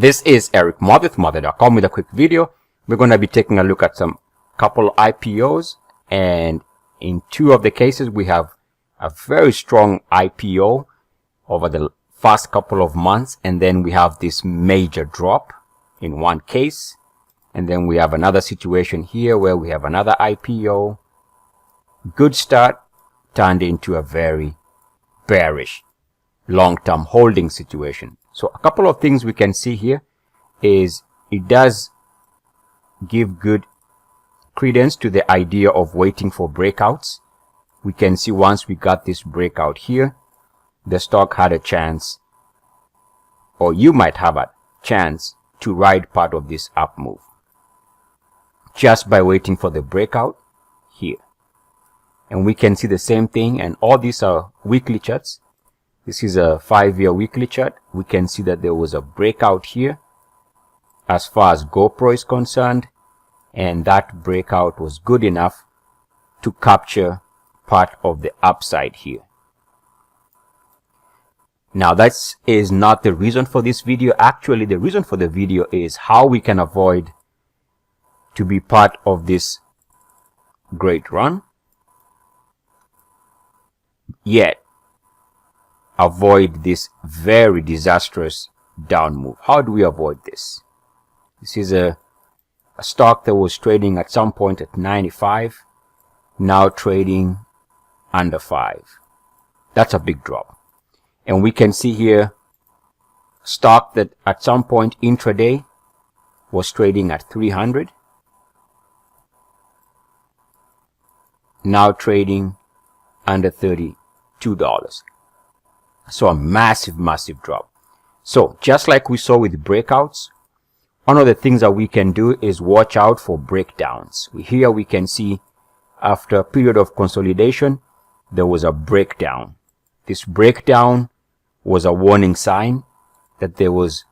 This is Eric with Mother.com with a quick video. We're going to be taking a look at some couple IPOs, and in two of the cases we have a very strong IPO over the first couple of months, and then we have this major drop in one case, and then we have another situation here where we have another IPO, good start, turned into a very bearish long-term holding situation. So a couple of things we can see here is it does give good credence to the idea of waiting for breakouts. We can see once we got this breakout here, the stock had a chance, or you might have a chance to ride part of this up move just by waiting for the breakout here. And we can see the same thing, and all these are weekly charts. This is a 5-year weekly chart. We can see that there was a breakout here as far as GoPro is concerned, and that breakout was good enough to capture part of the upside here. Now that is not the reason for this video. Actually, the reason for the video is how we can avoid to be part of this great run, yet avoid this very disastrous down move. How do we avoid this? This is a stock that was trading at some point at 95, now trading under 5. That's a big drop. And we can see here stock that at some point intraday was trading at 300, now trading under $32. So a massive drop. So just like we saw with breakouts, one of the things that we can do is watch out for breakdowns. Here we can see after a period of consolidation, there was a breakdown. This breakdown was a warning sign that there was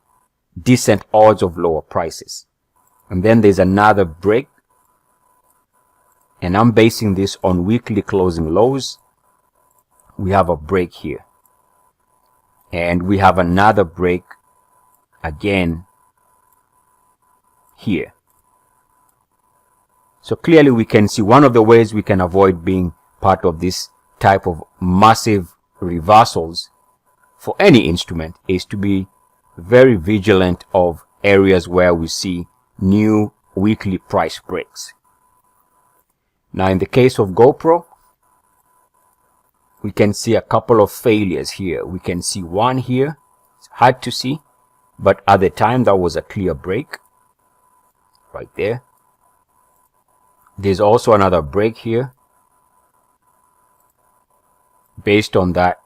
decent odds of lower prices. And then there's another break, and I'm basing this on weekly closing lows. We have a break here, and we have another break again here. So clearly we can see one of the ways we can avoid being part of this type of massive reversals for any instrument is to be very vigilant of areas where we see new weekly price breaks. Now in the case of GoPro, we can see a couple of failures here. We can see one here. It's hard to see, but at the time that was a clear break right there. There's also another break here based on that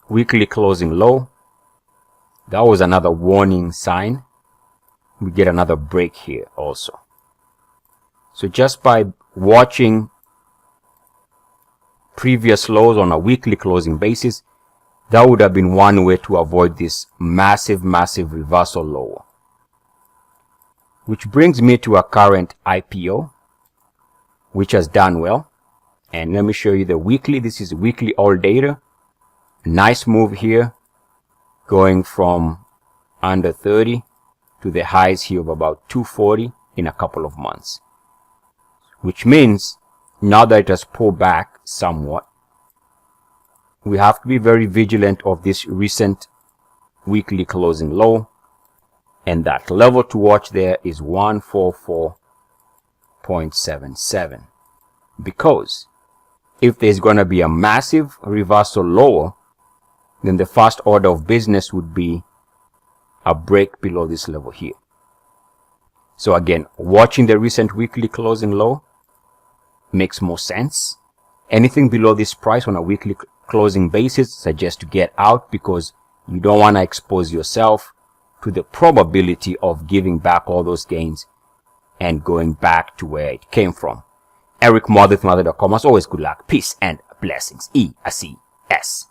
weekly closing low. That was another warning sign. We get another break here also. So just by watching previous lows on a weekly closing basis, that would have been one way to avoid this massive reversal lower. Which brings me to a current IPO which has done well, and let me show you the weekly. This is weekly all data. Nice move here, going from under 30 to the highs here of about 240 in a couple of months, which means now that it has pulled back somewhat, we have to be very vigilant of this recent weekly closing low, and that level to watch there is 144.77, because if there's going to be a massive reversal lower, then the first order of business would be a break below this level here. So again, watching the recent weekly closing low makes more sense. Anything below this price on a weekly closing basis, suggest to get out, because you don't want to expose yourself to the probability of giving back all those gains and going back to where it came from. Eric with Mother.com. As always, good luck, peace, and blessings. EACS.